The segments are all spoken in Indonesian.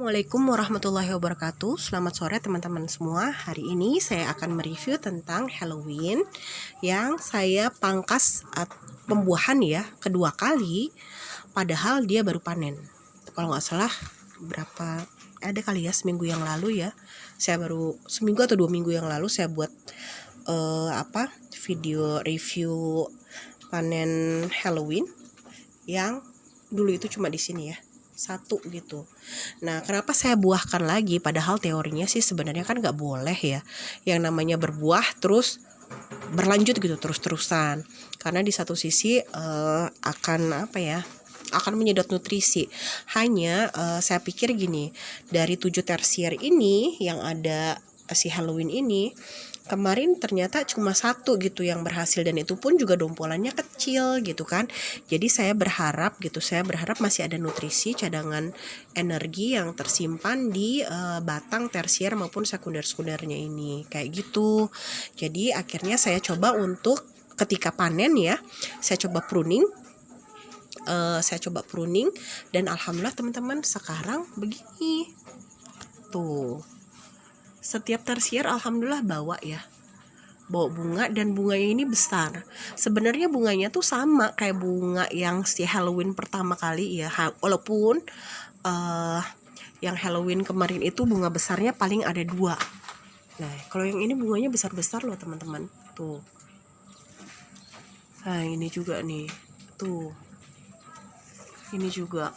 Assalamualaikum warahmatullahi wabarakatuh. Selamat sore teman-teman semua. Hari ini saya akan mereview tentang Halloween yang saya pangkas pembuahan ya kedua kali, padahal dia baru panen. Kalau nggak salah ada kali ya seminggu yang lalu ya. Saya baru seminggu atau 2 minggu yang lalu saya buat video review panen Halloween yang dulu itu cuma di sini ya. Satu gitu. Nah, kenapa saya buahkan lagi? Padahal teorinya sih sebenarnya kan nggak boleh ya, yang namanya berbuah terus berlanjut gitu terus-terusan. Karena di satu sisi akan menyedot nutrisi. Hanya saya pikir gini, dari 7 tersier ini yang ada si Halloween ini, kemarin ternyata cuma 1 gitu yang berhasil, dan itu pun juga dompolannya kecil gitu kan. Jadi saya berharap masih ada nutrisi cadangan energi yang tersimpan di batang tersier maupun sekunder-sekundernya ini kayak gitu. Jadi akhirnya saya coba untuk ketika panen ya, saya coba pruning. Dan alhamdulillah teman-teman sekarang begini tuh. Setiap tersier alhamdulillah bawa bunga, dan bunganya ini besar. Sebenarnya bunganya tuh sama kayak bunga yang si Halloween pertama kali ya, walaupun yang Halloween kemarin itu bunga besarnya paling ada 2. Nah, kalau yang ini bunganya besar-besar loh teman-teman. Tuh. Nah, ini juga nih. Tuh. Ini juga.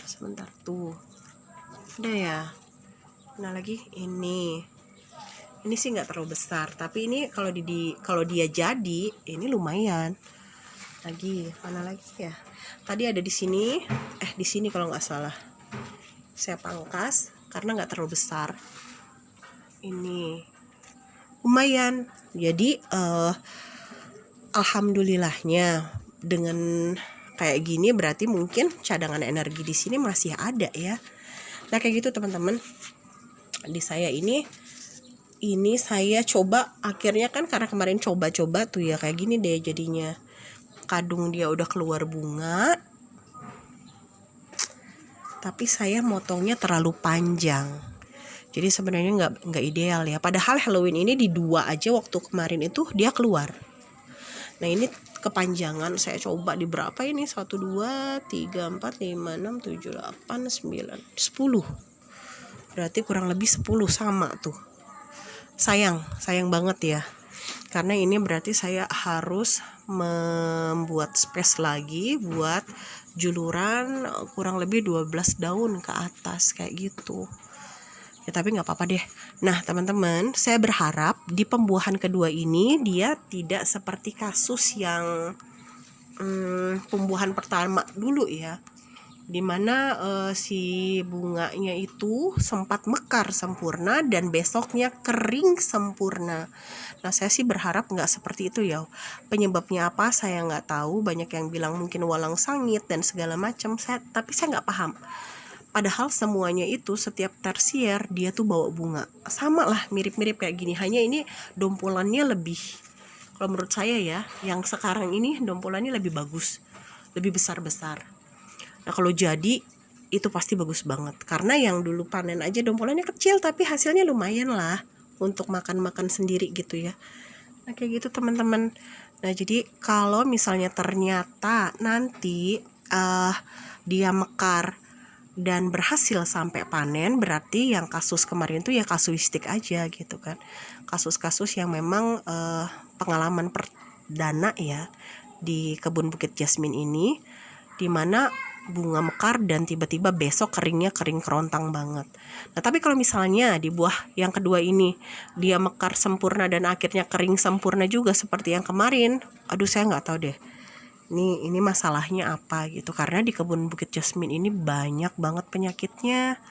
Sebentar. Tuh. Udah ya. Nah, lagi ini sih nggak terlalu besar, tapi ini kalau dia jadi ini lumayan. Lagi mana lagi ya? Tadi ada di sini kalau nggak salah saya pangkas karena nggak terlalu besar. Ini lumayan. Jadi alhamdulillahnya dengan kayak gini berarti mungkin cadangan energi di sini masih ada ya. Nah, kayak gitu teman-teman. Di saya ini saya coba, akhirnya kan karena kemarin coba-coba tuh ya kayak gini deh jadinya. Kadung dia udah keluar bunga, tapi saya motongnya terlalu panjang. Jadi sebenarnya nggak ideal ya. Padahal Halloween ini di 2 aja waktu kemarin itu dia keluar. Nah, ini kepanjangan. Saya coba di berapa ini? 1, 2, 3, 4, 5, 6, 7, 8, 9, 10. Berarti kurang lebih 10 sama tuh. Sayang banget ya. Karena ini berarti saya harus membuat space lagi buat juluran kurang lebih 12 daun ke atas kayak gitu. Ya, tapi nggak apa-apa deh. Nah, teman-teman, saya berharap di pembuahan kedua ini dia tidak seperti kasus yang pembuahan pertama dulu ya, dimana si bunganya itu sempat mekar sempurna dan besoknya kering sempurna. Nah, saya sih berharap nggak seperti itu ya. Penyebabnya apa saya nggak tahu. Banyak yang bilang mungkin walang sangit dan segala macam. Tapi saya nggak paham. Padahal semuanya itu setiap tersier dia tuh bawa bunga. Sama lah, mirip-mirip kayak gini. Hanya ini dompolannya lebih, kalau menurut saya ya, yang sekarang ini dompolannya lebih bagus, lebih besar-besar. Nah, kalau jadi itu pasti bagus banget. Karena yang dulu panen aja dompolannya kecil, tapi hasilnya lumayan lah untuk makan-makan sendiri gitu ya. Nah, kayak gitu teman-teman. Nah, jadi kalau misalnya ternyata nanti dia mekar dan berhasil sampai panen, berarti yang kasus kemarin tuh ya kasuistik aja gitu kan. Kasus-kasus yang memang pengalaman perdana ya di kebun Bukit Jasmine ini, dimana bunga mekar dan tiba-tiba besok kering kerontang banget. Nah, tapi kalau misalnya di buah yang kedua ini dia mekar sempurna dan akhirnya kering sempurna juga seperti yang kemarin, aduh saya nggak tahu deh ini masalahnya apa gitu. Karena di kebun Bukit Jasmine ini banyak banget penyakitnya.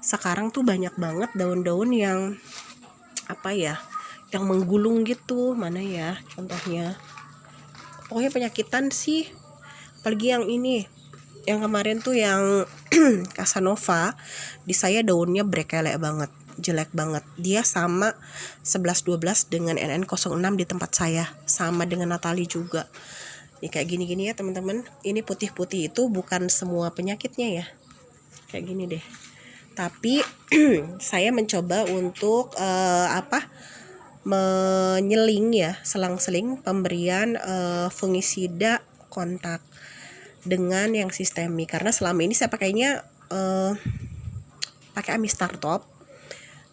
Sekarang tuh banyak banget daun-daun yang yang menggulung gitu. Mana ya contohnya? Pokoknya penyakitan sih. Apalagi yang ini, yang kemarin tuh yang Casanova, di saya daunnya brekelek banget, jelek banget. Dia sama 11-12 dengan NN06 di tempat saya, sama dengan Natali juga. Nih kayak gini-gini ya teman-teman. Ini putih-putih itu bukan semua penyakitnya ya. Kayak gini deh. Tapi saya mencoba untuk menyeling ya, selang-seling pemberian fungisida kontak dengan yang sistemik, karena selama ini saya pakainya pakai Amistar Top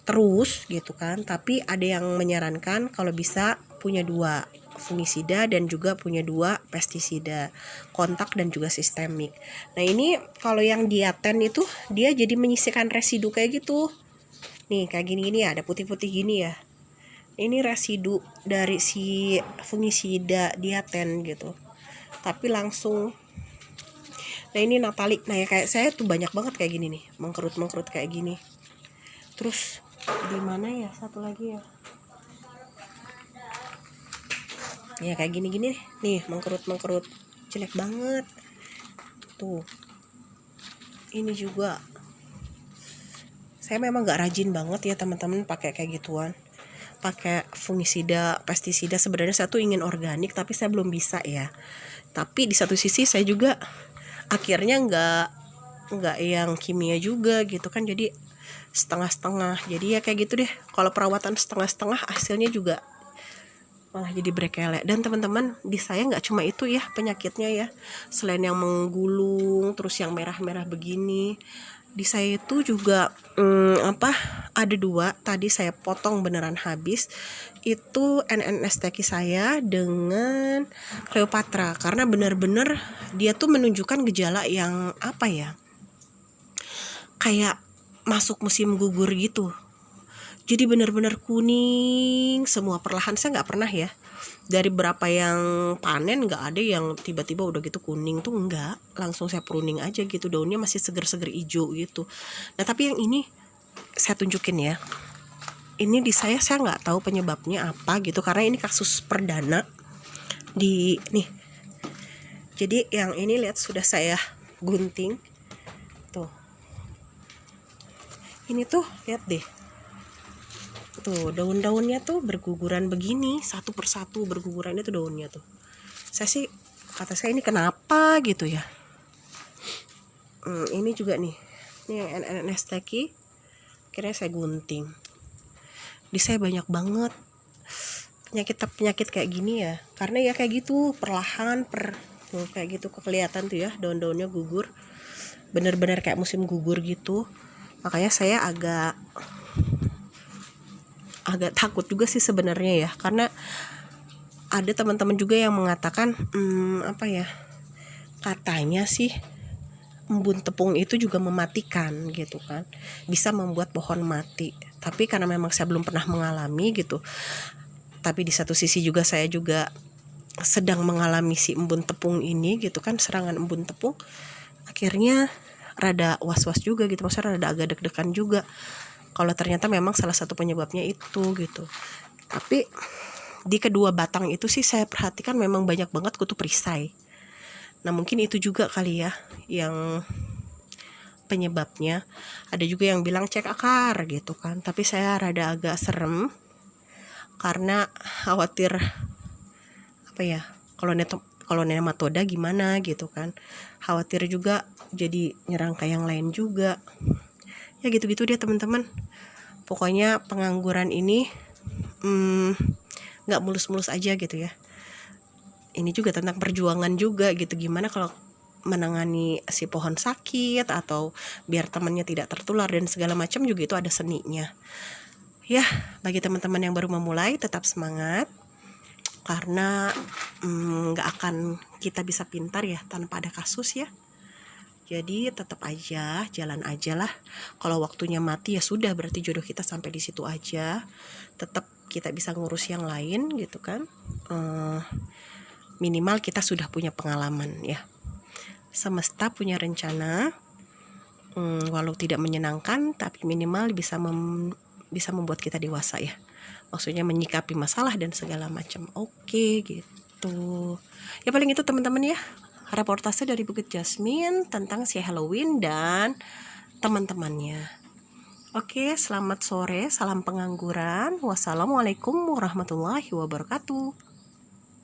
terus gitu kan. Tapi ada yang menyarankan kalau bisa punya 2 fungisida dan juga punya 2 pestisida kontak dan juga sistemik. Nah ini kalau yang Diaten itu dia jadi menyisihkan residu kayak gitu. Nih kayak gini-gini ya, ada putih-putih gini ya. Ini residu dari si fungisida Diaten gitu. Tapi langsung. Nah ini Natali. Nah ya kayak saya tuh banyak banget kayak gini nih, mengkerut-mengkerut kayak gini. Terus di mana ya satu lagi ya? Ya kayak gini-gini nih, mengkerut-mengkerut. Jelek banget. Tuh. Ini juga. Saya memang gak rajin banget ya teman-teman pakai kayak gituan. Pakai fungisida, pestisida. Sebenarnya saya tuh ingin organik tapi saya belum bisa ya. Tapi di satu sisi saya juga akhirnya nggak yang kimia juga gitu kan, jadi setengah-setengah. Jadi ya kayak gitu deh, kalau perawatan setengah-setengah hasilnya juga malah jadi berkelek. Dan teman-teman, di saya nggak cuma itu ya penyakitnya ya, selain yang menggulung terus yang merah-merah begini, di saya itu juga ada 2 tadi saya potong beneran habis. Itu NNSTK saya dengan Cleopatra, karena bener-bener dia tuh menunjukkan gejala yang apa ya, kayak masuk musim gugur gitu. Jadi bener-bener kuning semua perlahan. Saya nggak pernah ya, dari berapa yang panen nggak ada yang tiba-tiba udah gitu kuning tuh, enggak, langsung saya pruning aja gitu, daunnya masih seger-seger hijau gitu. Nah tapi yang ini saya tunjukin ya, ini di saya nggak tahu penyebabnya apa gitu, karena ini kasus perdana di nih. Jadi yang ini lihat sudah saya gunting tuh, ini tuh lihat deh tuh, daun-daunnya tuh berguguran begini, satu persatu berguguran itu daunnya tuh. Saya sih, kata saya ini kenapa gitu ya. Ini juga nih, ini yang NNSTK, akhirnya saya gunting. Di saya banyak banget penyakit kayak gini ya, karena ya kayak gitu perlahan tuh kayak gitu kelihatan tuh ya, daun-daunnya gugur, bener-bener kayak musim gugur gitu. Makanya saya agak takut juga sih sebenarnya ya, karena ada teman-teman juga yang mengatakan katanya sih embun tepung itu juga mematikan gitu kan, bisa membuat pohon mati. Tapi karena memang saya belum pernah mengalami gitu, tapi di satu sisi juga saya juga sedang mengalami si embun tepung ini gitu kan, serangan embun tepung, akhirnya rada was-was juga gitu, maksudnya rada agak deg-degan juga kalau ternyata memang salah satu penyebabnya itu gitu. Tapi di kedua batang itu sih saya perhatikan memang banyak banget kutu perisai. Nah mungkin itu juga kali ya yang penyebabnya. Ada juga yang bilang cek akar gitu kan, tapi saya rada agak serem karena khawatir kalau nematoda gimana gitu kan, khawatir juga jadi nyerang ke yang lain juga. Ya gitu-gitu dia teman-teman. Pokoknya pengangguran ini nggak mulus-mulus aja gitu ya. Ini juga tentang perjuangan juga gitu, gimana kalau menangani si pohon sakit atau biar temannya tidak tertular dan segala macam juga, itu ada seninya. Ya, bagi teman-teman yang baru memulai tetap semangat, karena nggak akan kita bisa pintar ya tanpa ada kasus ya. Jadi tetap aja, jalan aja lah. Kalau waktunya mati ya sudah, berarti jodoh kita sampai di situ aja. Tetap kita bisa ngurus yang lain gitu kan. Minimal kita sudah punya pengalaman ya. Semesta punya rencana, walau tidak menyenangkan, tapi minimal bisa membuat kita dewasa ya. Maksudnya menyikapi masalah dan segala macam. Oke gitu. Ya paling itu teman-teman ya, reportase dari Bukit Jasmine tentang si Halloween dan teman-temannya. Oke, selamat sore, salam pengangguran. Wassalamualaikum warahmatullahi wabarakatuh.